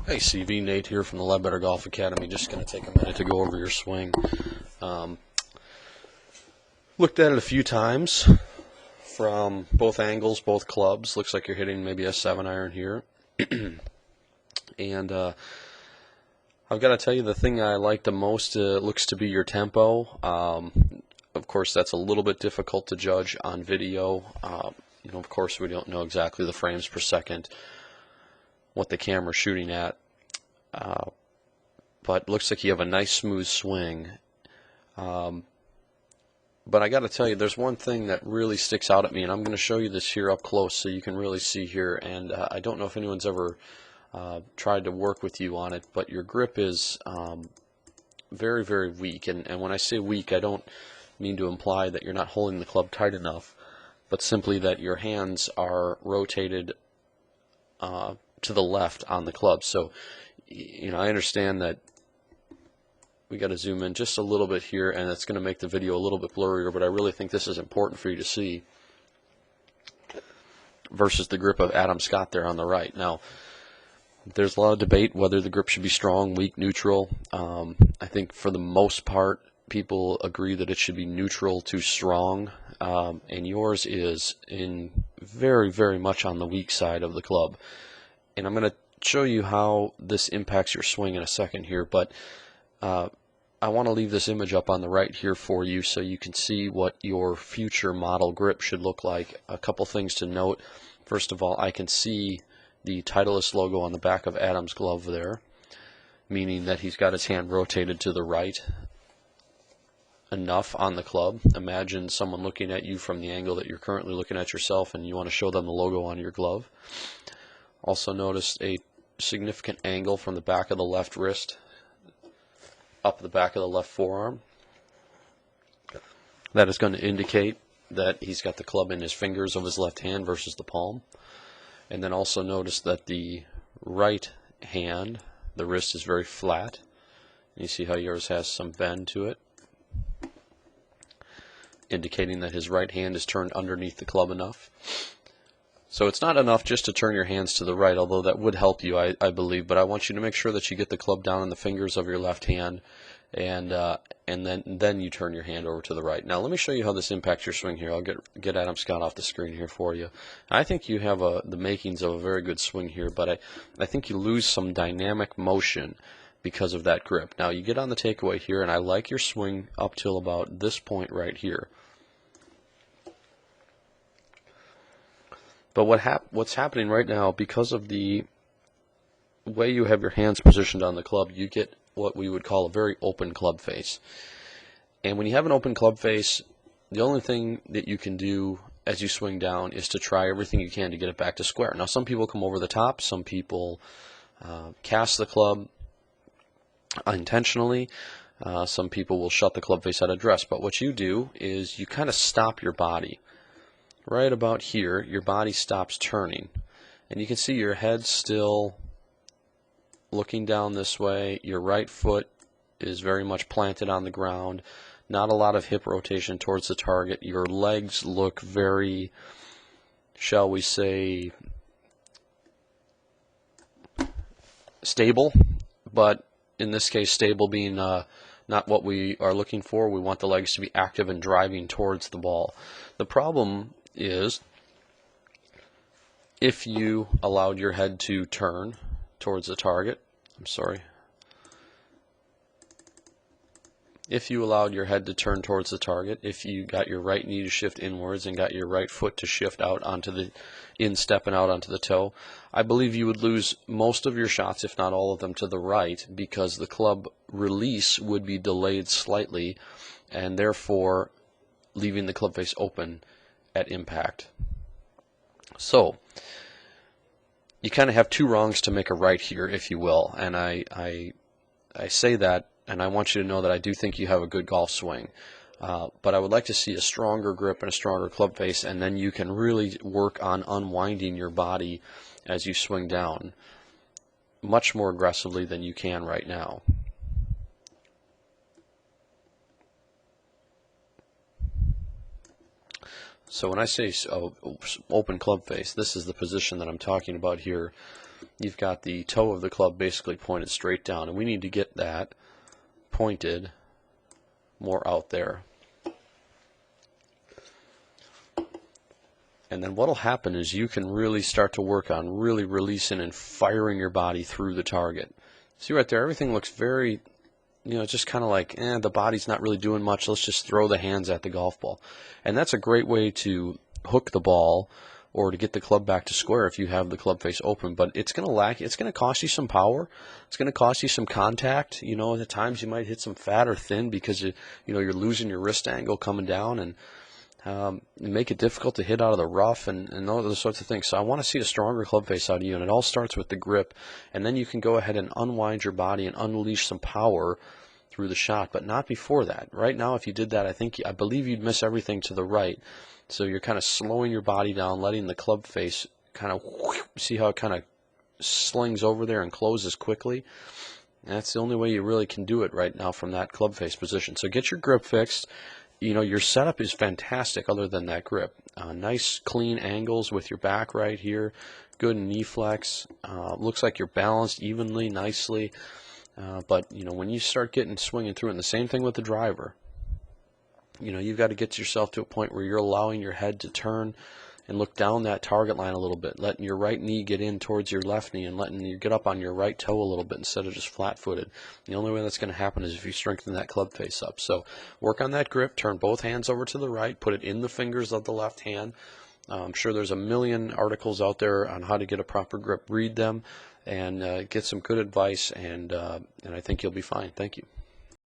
Hey CV, Nate here from the Ledbetter Golf Academy. Just going to take a minute to go over your swing. Um, Looked at it a few times from both angles, both clubs. Looks like you're hitting maybe a 7-iron here. And I've got to tell you, the thing I like the most looks to be your tempo. Of course, that's a little bit difficult to judge on video. Of course, we don't know exactly the frames per second, what the camera's shooting at. But looks like you have a nice smooth swing. But I got to tell you, there's one thing that really sticks out at me, and I'm going to show you this here up close so you can really see here. And I don't know if anyone's ever tried to work with you on it, but your grip is very, very weak. And when I say weak, I don't mean to imply that you're not holding the club tight enough, but simply that your hands are rotated to the left on the club. So, I understand that we got to zoom in just a little bit here, and it's going to make the video a little bit blurrier, but I really think this is important for you to see versus the grip of Adam Scott there on the right. Now, there's a lot of debate whether the grip should be strong, weak, neutral. I think for the most part, people agree that it should be neutral to strong, and yours is in very, very much on the weak side of the club. And I'm going to show you how this impacts your swing in a second here, but I want to leave this image up on the right here for you so you can see what your future model grip should look like. A couple things to note. First of all, I can see the Titleist logo on the back of Adam's glove there, meaning that he's got his hand rotated to the right enough on the club. Imagine someone looking at you from the angle that you're currently looking at yourself, and you want to show them the logo on your glove. Also notice a significant angle from the back of the left wrist up the back of the left forearm. That is going to indicate that he's got the club in his fingers of his left hand versus the palm. And then also notice that the right hand, the wrist is very flat. You see how yours has some bend to it, indicating that his right hand is turned underneath the club enough. So it's not enough just to turn your hands to the right, although that would help you, I believe. But I want you to make sure that you get the club down in the fingers of your left hand, and then you turn your hand over to the right. Now let me show you how this impacts your swing here. I'll get Adam Scott off the screen here for you. I think you have the makings of a very good swing here, but I think you lose some dynamic motion because of that grip. Now you get on the takeaway here, and I like your swing up till about this point right here. But what's happening right now, because of the way you have your hands positioned on the club, you get what we would call a very open club face. And when you have an open club face, the only thing that you can do as you swing down is to try everything you can to get it back to square. Now, some people come over the top. Some people cast the club unintentionally. Some people will shut the club face out of dress. But what you do is you kind of stop your body. Right about here, your body stops turning, and you can see your head still looking down this way. Your right foot is very much planted on the ground, not a lot of hip rotation towards the target. Your legs look very, shall we say, stable, but in this case, stable being not what we are looking for. We want the legs to be active and driving towards the ball. The problem is if you allowed your head to turn towards the target, if you allowed your head to turn towards the target, if you got your right knee to shift inwards and got your right foot to shift out onto the instep and out onto the toe, I believe you would lose most of your shots, if not all of them, to the right, because the club release would be delayed slightly, and therefore leaving the club face open at impact. So you kind of have two wrongs to make a right here, if you will, and I say that, and I want you to know that I do think you have a good golf swing, but I would like to see a stronger grip and a stronger club face, and then you can really work on unwinding your body as you swing down much more aggressively than you can right now. So when I say open club face, this is the position that I'm talking about here. you've got the toe of the club basically pointed straight down, and we need to get that pointed more out there. And then what'll happen is you can really start to work on really releasing and firing your body through the target. See right there, everything looks very, just kind of like, the body's not really doing much. Let's just throw the hands at the golf ball. And that's a great way to hook the ball or to get the club back to square if you have the club face open. But it's going to cost you some power. It's going to cost you some contact. At times you might hit some fat or thin because you're losing your wrist angle coming down, and make it difficult to hit out of the rough and all those sorts of things. So I want to see a stronger club face out of you, and it all starts with the grip, and then you can go ahead and unwind your body and unleash some power through the shot, but not before that. Right now, if you did that, I believe you'd miss everything to the right. So you're kind of slowing your body down, letting the club face kind of, see how it kind of slings over there and closes quickly. And that's the only way you really can do it right now from that club face position. So get your grip fixed. Your setup is fantastic other than that grip. Nice clean angles with your back right here. Good knee flex. Looks like you're balanced evenly, nicely. But when you start swinging through it, and the same thing with the driver, you've got to get yourself to a point where you're allowing your head to turn and look down that target line a little bit, letting your right knee get in towards your left knee and letting you get up on your right toe a little bit instead of just flat-footed. The only way that's going to happen is if you strengthen that club face up. So work on that grip, turn both hands over to the right, put it in the fingers of the left hand. I'm sure there's a million articles out there on how to get a proper grip. Read them and get some good advice, and I think you'll be fine. Thank you.